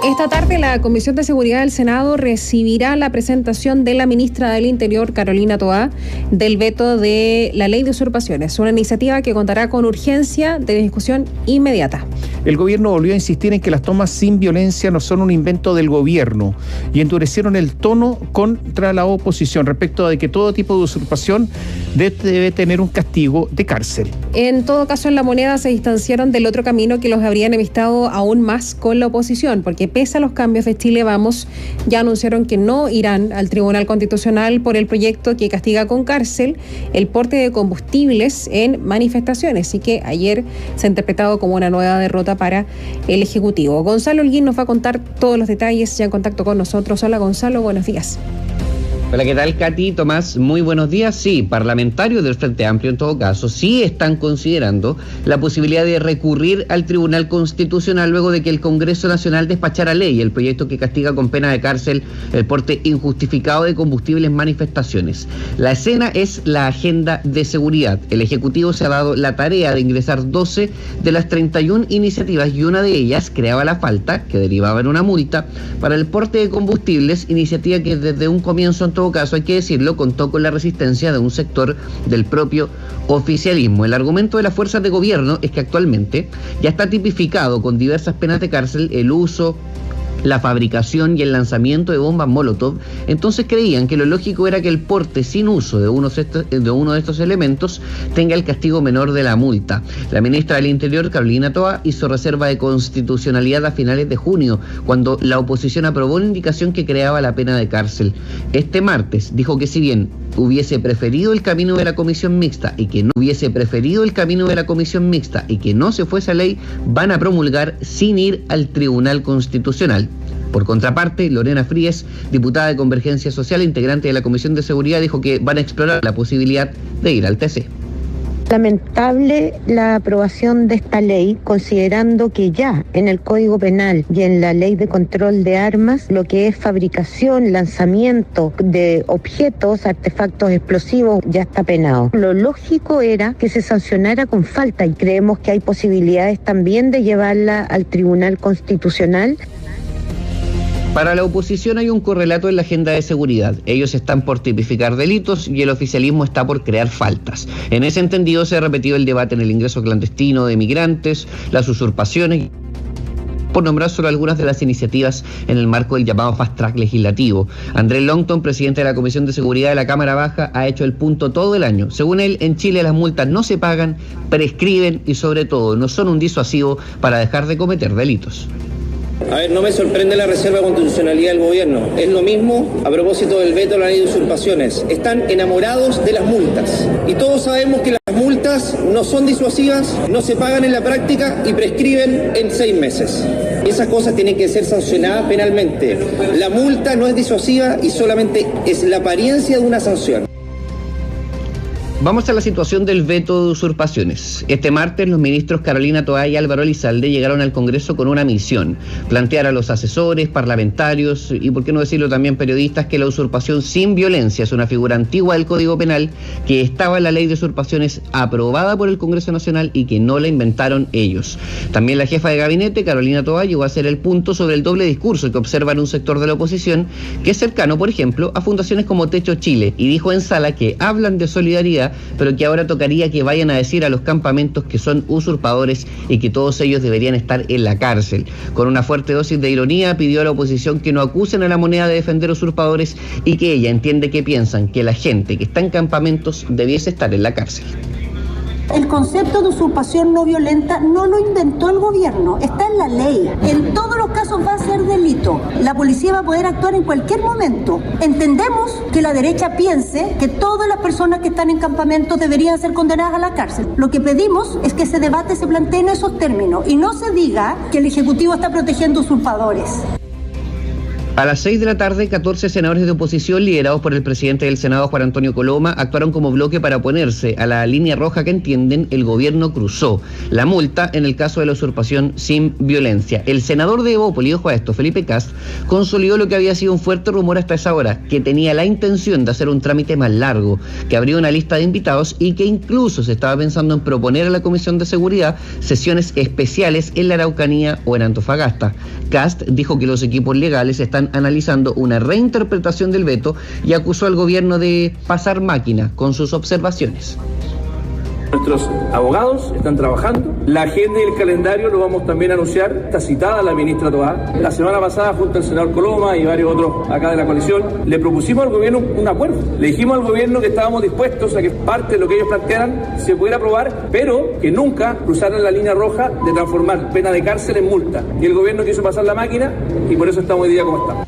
Esta tarde la Comisión de Seguridad del Senado recibirá la presentación de la ministra del Interior, Carolina Toá, del veto de la ley de usurpaciones, una iniciativa que contará con urgencia de discusión inmediata. El gobierno volvió a insistir en que las tomas sin violencia no son un invento del gobierno y endurecieron el tono contra la oposición respecto de que todo tipo de usurpación debe tener un castigo de cárcel. En todo caso, en La Moneda se distanciaron del otro camino que los habría enemistado aún más con la oposición, porque pese a los cambios de Chile Vamos, ya anunciaron que no irán al Tribunal Constitucional por el proyecto que castiga con cárcel el porte de combustibles en manifestaciones. Así que ayer se ha interpretado como una nueva derrota para el Ejecutivo. Gonzalo Holguín nos va a contar todos los detalles, ya en contacto con nosotros. Hola Gonzalo, buenos días. Hola, ¿qué tal, Katy? Tomás, muy buenos días. Sí, parlamentarios del Frente Amplio en todo caso, sí están considerando la posibilidad de recurrir al Tribunal Constitucional luego de que el Congreso Nacional despachara ley, el proyecto que castiga con pena de cárcel el porte injustificado de combustibles en manifestaciones. La escena es la agenda de seguridad. El Ejecutivo se ha dado la tarea de ingresar 12 de las 31 iniciativas y una de ellas creaba la falta, que derivaba en una multa, para el porte de combustibles, iniciativa que desde un comienzo, en todo caso, hay que decirlo, contó con la resistencia de un sector del propio oficialismo. El argumento de las fuerzas de gobierno es que actualmente ya está tipificado con diversas penas de cárcel el uso, la fabricación y el lanzamiento de bombas Molotov. Entonces creían que lo lógico era que el porte sin uso de uno de estos elementos tenga el castigo menor de la multa. La ministra del Interior, Carolina Toá, hizo reserva de constitucionalidad a finales de junio, cuando la oposición aprobó una indicación que creaba la pena de cárcel. Este martes dijo que si bien hubiese preferido el camino de la comisión mixta y que no se fuese a ley, van a promulgar sin ir al Tribunal Constitucional. Por contraparte, Lorena Fríes, diputada de Convergencia Social, integrante de la Comisión de Seguridad, dijo que van a explorar la posibilidad de ir al TC. Lamentable la aprobación de esta ley, considerando que ya en el Código Penal y en la Ley de Control de Armas, lo que es fabricación, lanzamiento de objetos, artefactos explosivos, ya está penado. Lo lógico era que se sancionara con falta y creemos que hay posibilidades también de llevarla al Tribunal Constitucional. Para la oposición hay un correlato en la agenda de seguridad. Ellos están por tipificar delitos y el oficialismo está por crear faltas. En ese entendido se ha repetido el debate en el ingreso clandestino de migrantes, las usurpaciones, por nombrar solo algunas de las iniciativas en el marco del llamado Fast Track legislativo. Andrés Longton, presidente de la Comisión de Seguridad de la Cámara Baja, ha hecho el punto todo el año. Según él, en Chile las multas no se pagan, prescriben y sobre todo no son un disuasivo para dejar de cometer delitos. A ver, no me sorprende la reserva de constitucionalidad del gobierno. Es lo mismo a propósito del veto a la ley de usurpaciones. Están enamorados de las multas. Y todos sabemos que las multas no son disuasivas, no se pagan en la práctica y prescriben en 6 meses. Esas cosas tienen que ser sancionadas penalmente. La multa no es disuasiva y solamente es la apariencia de una sanción. Vamos a la situación del veto de usurpaciones. Este martes los ministros Carolina Toá y Álvaro Elizalde llegaron al Congreso con una misión: plantear a los asesores, parlamentarios y, por qué no decirlo, también periodistas, que la usurpación sin violencia es una figura antigua del Código Penal, que estaba en la ley de usurpaciones aprobada por el Congreso Nacional y que no la inventaron ellos. También la jefa de gabinete, Carolina Toá, llegó a hacer el punto sobre el doble discurso que observa en un sector de la oposición que es cercano, por ejemplo, a fundaciones como Techo Chile, y dijo en sala que hablan de solidaridad, pero que ahora tocaría que vayan a decir a los campamentos que son usurpadores y que todos ellos deberían estar en la cárcel. Con una fuerte dosis de ironía, pidió a la oposición que no acusen a La Moneda de defender usurpadores y que ella entiende que piensan que la gente que está en campamentos debiese estar en la cárcel. El concepto de usurpación no violenta no lo inventó el gobierno, está en la ley. En todos los casos va a ser delito. La policía va a poder actuar en cualquier momento. Entendemos que la derecha piense que todas las personas que están en campamentos deberían ser condenadas a la cárcel. Lo que pedimos es que ese debate se plantee en esos términos y no se diga que el Ejecutivo está protegiendo usurpadores. A las 6 de la tarde, 14 senadores de oposición, liderados por el presidente del Senado, Juan Antonio Coloma, actuaron como bloque para oponerse a la línea roja que entienden el gobierno cruzó, la multa en el caso de la usurpación sin violencia. El senador de Evópoli, ojo a esto, Felipe Kast, consolidó lo que había sido un fuerte rumor hasta esa hora, que tenía la intención de hacer un trámite más largo, que abría una lista de invitados y que incluso se estaba pensando en proponer a la Comisión de Seguridad sesiones especiales en la Araucanía o en Antofagasta. Kast dijo que los equipos legales están analizando una reinterpretación del veto y acusó al gobierno de pasar máquina con sus observaciones. Nuestros abogados están trabajando. La agenda y el calendario lo vamos también a anunciar. Está citada la ministra Toá. La semana pasada, junto al senador Coloma y varios otros acá de la coalición, le propusimos al gobierno un acuerdo. Le dijimos al gobierno que estábamos dispuestos a que parte de lo que ellos plantearan se pudiera aprobar, pero que nunca cruzaran la línea roja de transformar pena de cárcel en multa. Y el gobierno quiso pasar la máquina y por eso estamos hoy día como estamos.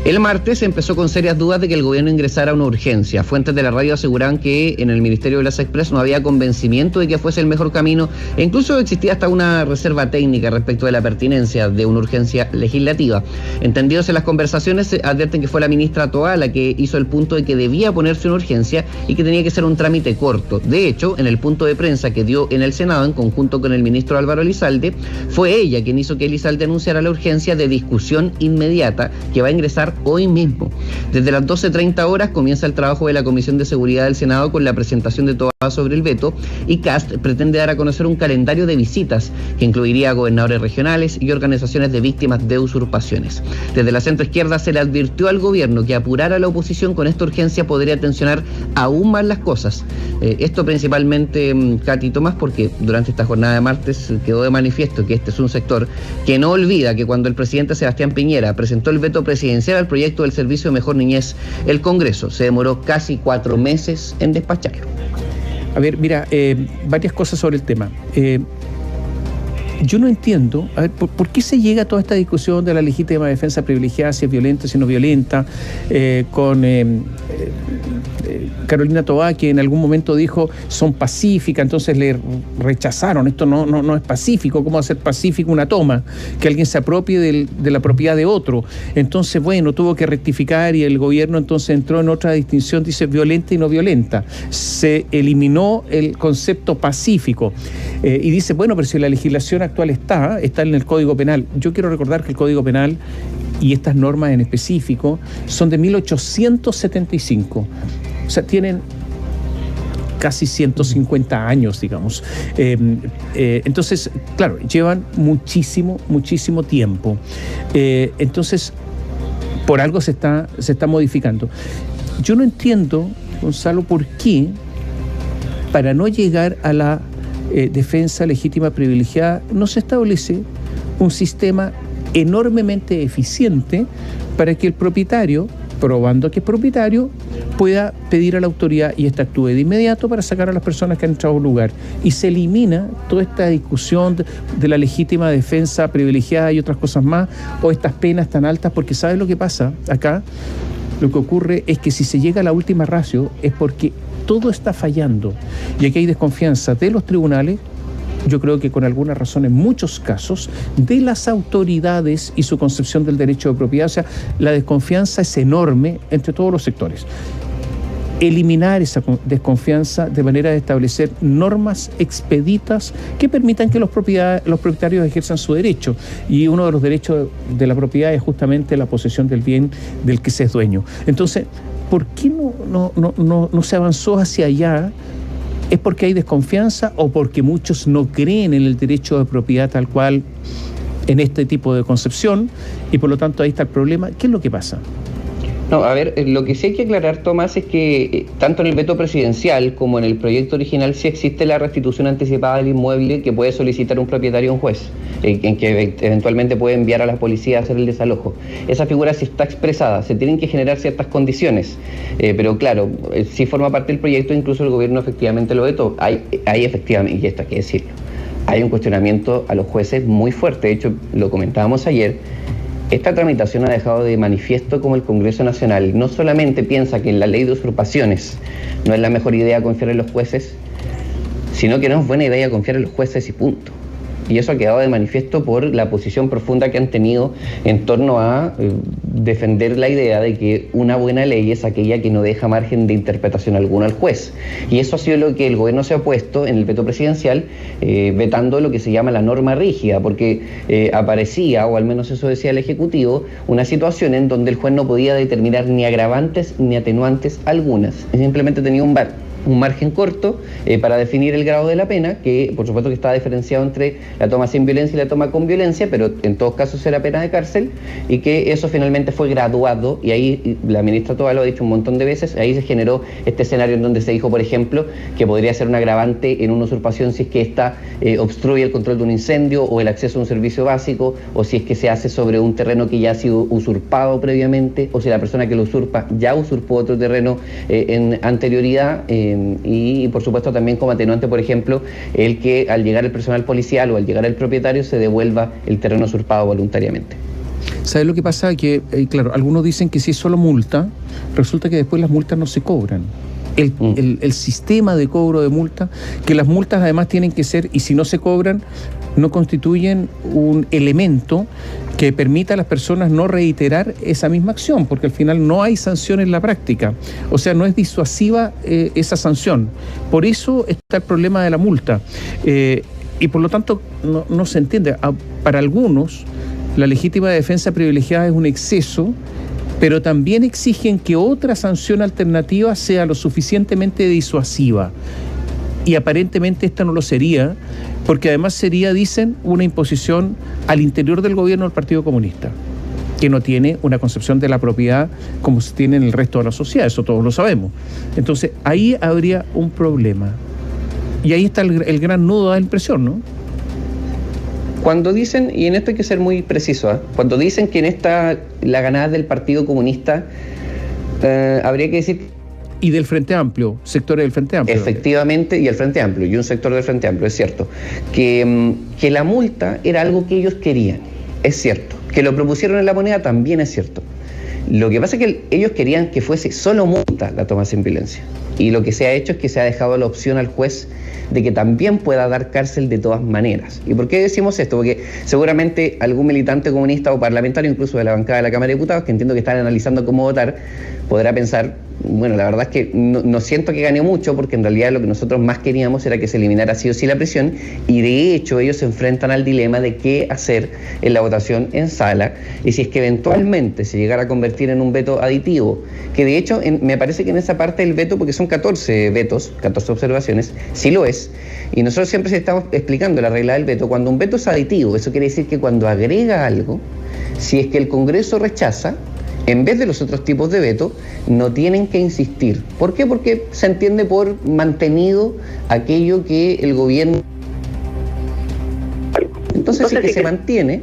El martes empezó con serias dudas de que el gobierno ingresara a una urgencia. Fuentes de la radio aseguran que en el Ministerio de las Express no había convencimiento de que fuese el mejor camino e incluso existía hasta una reserva técnica respecto de la pertinencia de una urgencia legislativa. Entendidos en las conversaciones, advierten que fue la ministra Toá la que hizo el punto de que debía ponerse una urgencia y que tenía que ser un trámite corto. De hecho, en el punto de prensa que dio en el Senado en conjunto con el ministro Álvaro Elizalde, fue ella quien hizo que Elizalde anunciara la urgencia de discusión inmediata que va a ingresar hoy mismo. Desde las 12:30 horas comienza el trabajo de la Comisión de Seguridad del Senado con la presentación de Toá sobre el veto y Kast pretende dar a conocer un calendario de visitas que incluiría a gobernadores regionales y organizaciones de víctimas de usurpaciones. Desde la centroizquierda se le advirtió al gobierno que apurar a la oposición con esta urgencia podría tensionar aún más las cosas. Esto principalmente, Katy Tomás, porque durante esta jornada de martes quedó de manifiesto que este es un sector que no olvida que cuando el presidente Sebastián Piñera presentó el veto presidencial al proyecto del Servicio de Mejor Niñez, el Congreso se demoró casi 4 meses en despacharlo. A ver, mira, varias cosas sobre el tema. Yo no entiendo, a ver, ¿por qué se llega a toda esta discusión de la legítima defensa privilegiada, si es violenta, si no violenta, con Carolina Toá, que en algún momento dijo son pacíficas, entonces le rechazaron, esto no es pacífico, ¿cómo va a ser pacífico una toma? Que alguien se apropie de la propiedad de otro. Entonces, bueno, tuvo que rectificar y el gobierno entonces entró en otra distinción, dice violenta y no violenta. Se eliminó el concepto pacífico y dice, bueno, pero si la legislación actual está en el Código Penal. Yo quiero recordar que el Código Penal y estas normas en específico son de 1875. O sea, tienen casi 150 años, digamos. Entonces, claro, llevan muchísimo tiempo. Entonces, por algo se está modificando. Yo no entiendo, Gonzalo, por qué, para no llegar a la defensa legítima privilegiada, no se establece un sistema enormemente eficiente para que el propietario, probando que es propietario, pueda pedir a la autoridad y ésta actúe de inmediato para sacar a las personas que han entrado a un lugar. Y se elimina toda esta discusión de la legítima defensa privilegiada y otras cosas más, o estas penas tan altas, porque ¿sabes lo que pasa acá? Lo que ocurre es que si se llega a la última ratio es porque todo está fallando. Y aquí hay desconfianza de los tribunales, yo creo que con alguna razón en muchos casos, de las autoridades y su concepción del derecho de propiedad. O sea, la desconfianza es enorme entre todos los sectores. Eliminar esa desconfianza de manera de establecer normas expeditas que permitan que los propietarios ejerzan su derecho. Y uno de los derechos de la propiedad es justamente la posesión del bien del que se es dueño. Entonces, ¿por qué no se avanzó hacia allá? ¿Es porque hay desconfianza o porque muchos no creen en el derecho de propiedad tal cual en este tipo de concepción? Y por lo tanto ahí está el problema. ¿Qué es lo que pasa? No, a ver, lo que sí hay que aclarar, Tomás, es que tanto en el veto presidencial como en el proyecto original sí existe la restitución anticipada del inmueble que puede solicitar un propietario a un juez, en que eventualmente puede enviar a la policía a hacer el desalojo. Esa figura sí está expresada, se tienen que generar ciertas condiciones, pero claro, sí forma parte del proyecto, incluso el gobierno efectivamente lo vetó. Hay efectivamente, y esto hay que decirlo, hay un cuestionamiento a los jueces muy fuerte. De hecho, lo comentábamos ayer. Esta tramitación ha dejado de manifiesto como el Congreso Nacional no solamente piensa que en la ley de usurpaciones no es la mejor idea confiar en los jueces, sino que no es buena idea confiar en los jueces y punto. Y eso ha quedado de manifiesto por la posición profunda que han tenido en torno a defender la idea de que una buena ley es aquella que no deja margen de interpretación alguna al juez. Y eso ha sido lo que el gobierno se ha puesto en el veto presidencial, vetando lo que se llama la norma rígida, porque aparecía, o al menos eso decía el Ejecutivo, una situación en donde el juez no podía determinar ni agravantes ni atenuantes algunas. Simplemente tenía un margen corto para definir el grado de la pena, que por supuesto que está diferenciado entre la toma sin violencia y la toma con violencia, pero en todos casos era pena de cárcel, y que eso finalmente fue graduado, y ahí la ministra Toa lo ha dicho un montón de veces, ahí se generó este escenario en donde se dijo, por ejemplo, que podría ser un agravante en una usurpación si es que ésta obstruye el control de un incendio o el acceso a un servicio básico, o si es que se hace sobre un terreno que ya ha sido usurpado previamente, o si la persona que lo usurpa ya usurpó otro terreno en anterioridad. Y por supuesto también como atenuante, por ejemplo, el que al llegar el personal policial o al llegar el propietario se devuelva el terreno usurpado voluntariamente. ¿Sabes lo que pasa? Que, claro, algunos dicen que si es solo multa, resulta que después las multas no se cobran. El sistema de cobro de multa, que las multas además tienen que ser, y si no se cobran, no constituyen un elemento que permita a las personas no reiterar esa misma acción, porque al final no hay sanción en la práctica, o sea, no es disuasiva esa sanción. Por eso está el problema de la multa, y por lo tanto no se entiende. Para algunos, la legítima defensa privilegiada es un exceso, pero también exigen que otra sanción alternativa sea lo suficientemente disuasiva. Y aparentemente esta no lo sería, porque además sería, dicen, una imposición al interior del gobierno del Partido Comunista, que no tiene una concepción de la propiedad como se tiene en el resto de la sociedad, eso todos lo sabemos. Entonces, ahí habría un problema. Y ahí está el gran nudo de la impresión, ¿no? Cuando dicen, y en esto hay que ser muy preciso, cuando dicen que en esta la ganada del Partido Comunista, habría que decir... Y del Frente Amplio, sectores del Frente Amplio. Efectivamente, y el Frente Amplio, y un sector del Frente Amplio, es cierto. Que la multa era algo que ellos querían, es cierto. Que lo propusieron en la moneda también es cierto. Lo que pasa es que ellos querían que fuese solo multa la toma sin violencia. Y lo que se ha hecho es que se ha dejado la opción al juez de que también pueda dar cárcel de todas maneras. ¿Y por qué decimos esto? Porque seguramente algún militante comunista o parlamentario, incluso de la bancada de la Cámara de Diputados, que entiendo que están analizando cómo votar, podrá pensar, bueno, la verdad es que no siento que gane mucho, porque en realidad lo que nosotros más queríamos era que se eliminara sí o sí la prisión, y de hecho ellos se enfrentan al dilema de qué hacer en la votación en sala, y si es que eventualmente se llegara a convertir en un veto aditivo, que de hecho me parece que en esa parte del veto, porque son 14 vetos, 14 observaciones, sí lo es, y nosotros siempre estamos explicando la regla del veto. Cuando un veto es aditivo, eso quiere decir que cuando agrega algo, si es que el Congreso rechaza, en vez de los otros tipos de veto, no tienen que insistir. ¿Por qué? Porque se entiende por mantenido aquello que el gobierno... Entonces, si que se mantiene,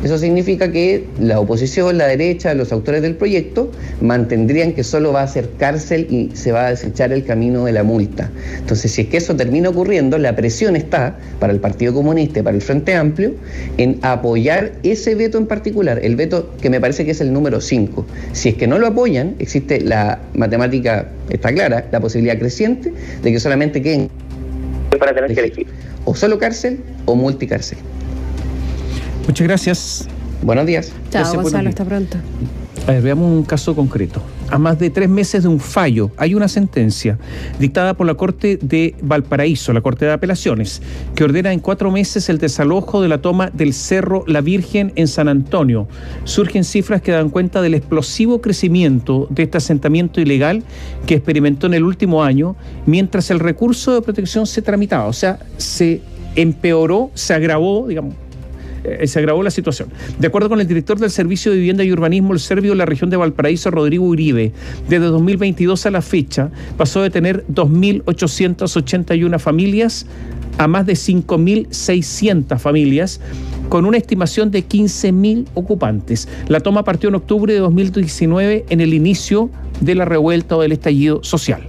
eso significa que la oposición, la derecha, los autores del proyecto, mantendrían que solo va a ser cárcel y se va a desechar el camino de la multa. Entonces, si es que eso termina ocurriendo, la presión está para el Partido Comunista y para el Frente Amplio en apoyar ese veto en particular, el veto que me parece que es el número 5. Si es que no lo apoyan, existe la matemática, está clara, la posibilidad creciente de que solamente queden para tener que elegir o solo cárcel o multicárcel. Muchas gracias. Buenos días. Chao, Gonzalo, hasta pronto. A ver, veamos un caso concreto. A más de 3 meses de un fallo, hay una sentencia dictada por la Corte de Valparaíso, la Corte de Apelaciones, que ordena en 4 meses el desalojo de la toma del Cerro La Virgen en San Antonio. Surgen cifras que dan cuenta del explosivo crecimiento de este asentamiento ilegal que experimentó en el último año, mientras el recurso de protección se tramitaba. O sea, se empeoró, se agravó, digamos, se agravó la situación. De acuerdo con el director del Servicio de Vivienda y Urbanismo, el Servio de la región de Valparaíso, Rodrigo Uribe, desde 2022 a la fecha pasó de tener 2.881 familias a más de 5.600 familias, con una estimación de 15.000 ocupantes. La toma partió en octubre de 2019, en el inicio de la revuelta o del estallido social.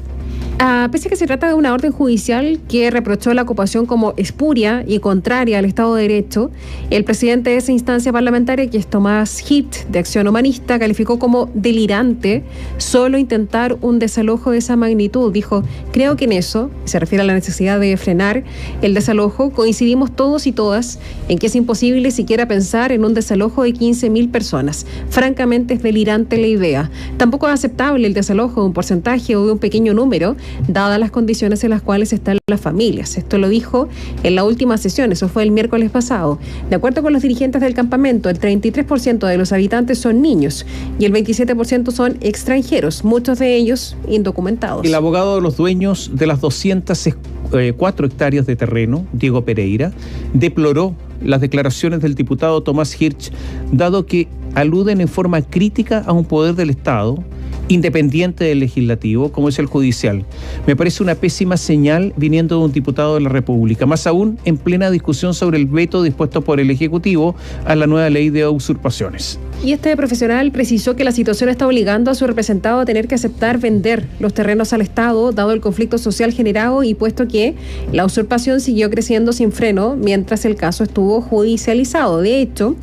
Pese a que se trata de una orden judicial que reprochó la ocupación como espuria y contraria al Estado de Derecho, el presidente de esa instancia parlamentaria, que es Tomás Hirt, de Acción Humanista, calificó como delirante solo intentar un desalojo de esa magnitud. Dijo, creo que en eso, se refiere a la necesidad de frenar el desalojo, coincidimos todos y todas en que es imposible siquiera pensar en un desalojo de 15.000 personas. Francamente es delirante la idea. Tampoco es aceptable el desalojo de un porcentaje o de un pequeño número, dadas las condiciones en las cuales están las familias. Esto lo dijo en la última sesión, eso fue el miércoles pasado. De acuerdo con los dirigentes del campamento, el 33% de los habitantes son niños y el 27% son extranjeros, muchos de ellos indocumentados. El abogado de los dueños de las 204 hectáreas de terreno, Diego Pereira, deploró las declaraciones del diputado Tomás Hirsch, dado que aluden en forma crítica a un poder del Estado independiente del legislativo, como es el judicial. Me parece una pésima señal viniendo de un diputado de la República, más aún en plena discusión sobre el veto dispuesto por el Ejecutivo a la nueva ley de usurpaciones. Y este profesional precisó que la situación está obligando a su representado a tener que aceptar vender los terrenos al Estado, dado el conflicto social generado y puesto que la usurpación siguió creciendo sin freno mientras el caso estuvo judicializado. De hecho,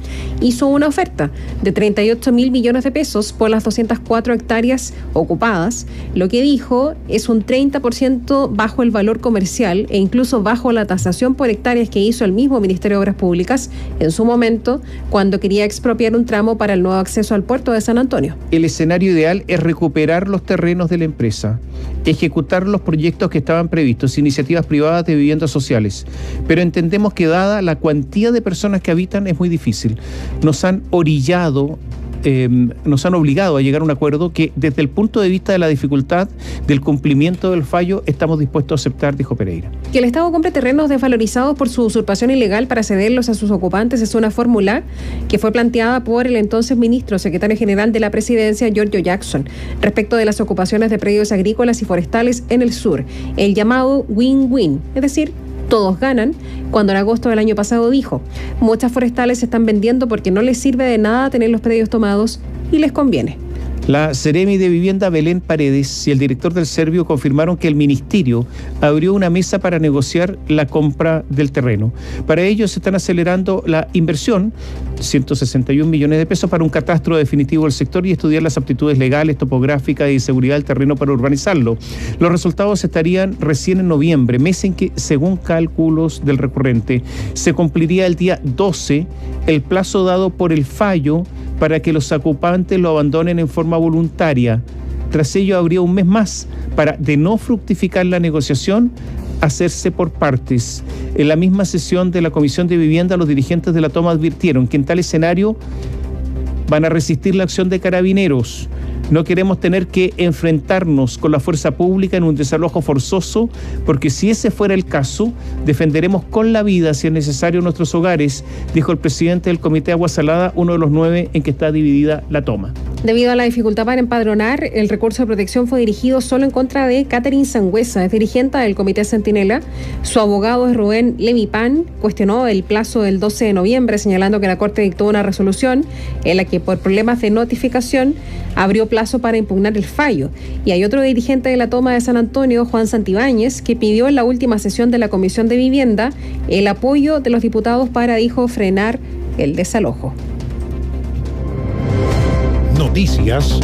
hizo una oferta de 38.000 millones de pesos por las 204 hectáreas ocupadas. Lo que dijo es un 30% bajo el valor comercial e incluso bajo la tasación por hectáreas que hizo el mismo Ministerio de Obras Públicas en su momento cuando quería expropiar un tramo para el nuevo acceso al puerto de San Antonio. El escenario ideal es recuperar los terrenos de la empresa, ejecutar los proyectos que estaban previstos, iniciativas privadas de viviendas sociales. Pero entendemos que dada la cuantía de personas que habitan es muy difícil. Nos han obligado a llegar a un acuerdo que desde el punto de vista de la dificultad del cumplimiento del fallo estamos dispuestos a aceptar, dijo Pereira. Que el Estado compre terrenos desvalorizados por su usurpación ilegal para cederlos a sus ocupantes es una fórmula que fue planteada por el entonces ministro secretario general de la Presidencia, Giorgio Jackson, respecto de las ocupaciones de predios agrícolas y forestales en el sur, el llamado win-win, es decir, todos ganan, cuando en agosto del año pasado dijo, muchas forestales se están vendiendo porque no les sirve de nada tener los predios tomados y les conviene. La Seremi de Vivienda Belén Paredes y el director del Servio confirmaron que el ministerio abrió una mesa para negociar la compra del terreno. Para ello se están acelerando la inversión, 161 millones de pesos para un catastro definitivo del sector y estudiar las aptitudes legales, topográficas y de seguridad del terreno para urbanizarlo. Los resultados estarían recién en noviembre, mes en que, según cálculos del recurrente, se cumpliría el día 12 el plazo dado por el fallo para que los ocupantes lo abandonen en forma voluntaria. Tras ello habría un mes más para, de no fructificar la negociación, hacerse por partes. En la misma sesión de la Comisión de Vivienda, los dirigentes de la toma advirtieron que en tal escenario van a resistir la acción de Carabineros. No queremos tener que enfrentarnos con la fuerza pública en un desalojo forzoso, porque si ese fuera el caso, defenderemos con la vida, si es necesario, nuestros hogares, dijo el presidente del Comité Agua Salada, uno de los 9 en que está dividida la toma. Debido a la dificultad para empadronar, el recurso de protección fue dirigido solo en contra de Catherine Sangüesa, es dirigente del Comité Centinela. Su abogado es Rubén Lemipán, cuestionó el plazo del 12 de noviembre, señalando que la Corte dictó una resolución en la que por problemas de notificación abrió plazo para impugnar el fallo. Y hay otro dirigente de la toma de San Antonio, Juan Santibáñez, que pidió en la última sesión de la Comisión de Vivienda el apoyo de los diputados para, dijo, frenar el desalojo. Noticias